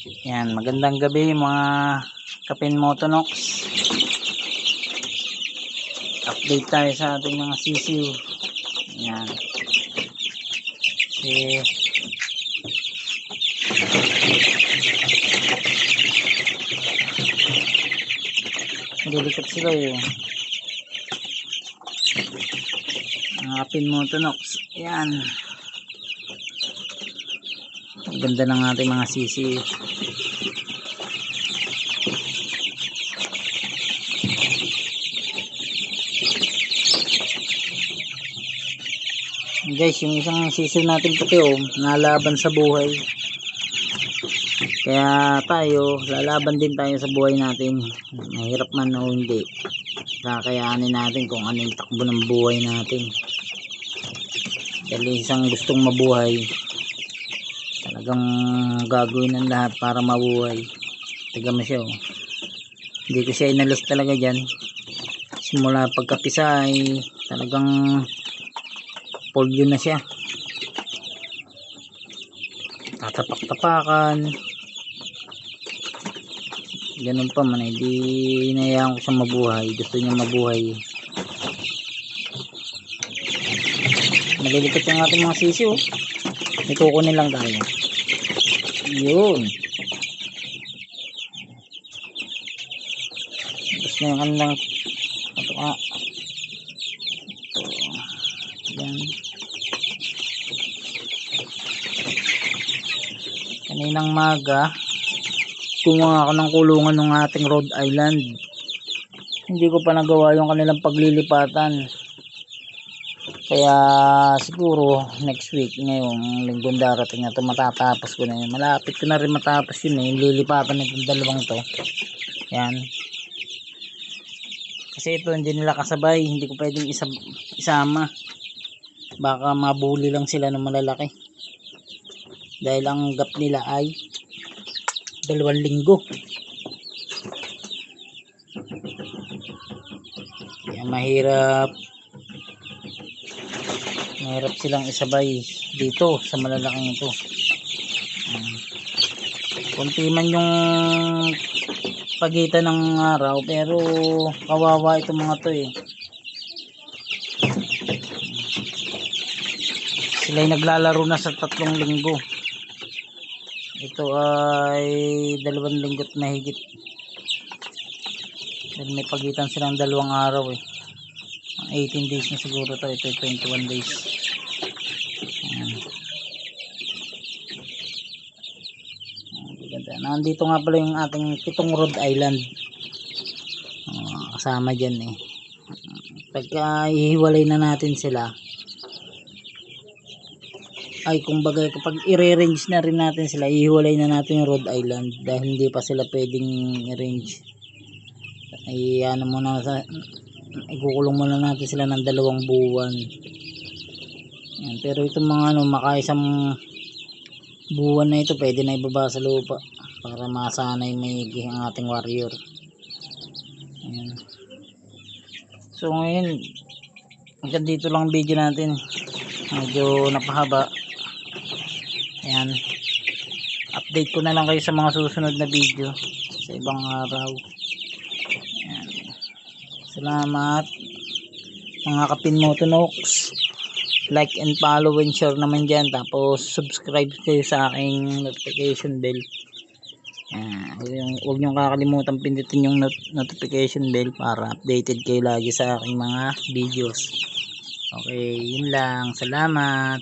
Yan, magandang gabi mga Kapin Motonox. Update tayo sa ating mga sisiw. Yan. Dilikat sila yung mga Kapin Motonox. Yan. Ganda ng ating mga sisiw. Guys, yung isang sisiw natin puti nalaban sa buhay. Kaya tayo, lalaban din tayo sa buhay natin. Mahirap man o hindi, kakayanin natin kung ano yung takbo ng buhay natin. Dahil isang gustong mabuhay, talagang gagawin ng lahat para mabuhay. Tiga mo siya Hindi ko siya inalis talaga dyan. Simula pagkapisa ay talagang polio na siya. Tatapak-tapakan. Ganun pa man, hindi inayaan ko siya mabuhay. Gusto niya mabuhay. Malilipat yung ating mga sisiw. May kukunin lang tayo. Yun. Tapos na yung kanilang patuka. Yan. Kaninang maga kumuha ako ng kulungan ng ating Rhode Island. Hindi ko pa nagawa yung kanilang paglilipatan. Kaya siguro next week, ngayong linggong darating na ito, matatapos ko na yun. Malapit ko na rin matapos yun yung lilipatan ng dalawang to. Yan. Kasi ito hindi nila kasabay, hindi ko pwedeng isama. Baka mabuli lang sila ng malalaki. Dahil ang gap nila ay 2 linggo. Kaya mahirap silang isabay dito sa malalaking ito. Kunti man yung pagitan ng araw, pero kawawa itong mga to Sila'y naglalaro na sa 3 linggo. Ito ay 2 linggo't mahigit. Dahil may pagitan silang 2 araw 18 days na siguro to. Ito 21 days. Nandito nga pala yung ating 7 Rhode Island. Kasama dyan Pagka ihiwalay na natin sila, ay kumbaga kapag i-range na rin natin sila, ihiwalay na natin yung Rhode Island dahil hindi pa sila pwedeng i-range. Ay ikukulong muna natin sila ng 2 buwan. Yan. Pero itong mga makaisang buwan na ito, pwede na ibaba sa lupa para masanay maigi ang ating warrior. Ayan. So ngayon, hanggang dito lang video natin. Medyo napahaba. Ayan. Update ko na lang kayo sa mga susunod na video sa ibang araw. Ayan. Salamat mga Kapin Motonox. Like and follow and share naman dyan. Tapos subscribe kayo sa aking notification bell. Huwag nyo kakalimutan pindutin yung notification bell para updated kayo lagi sa aking mga videos. Okay, yun lang. Salamat.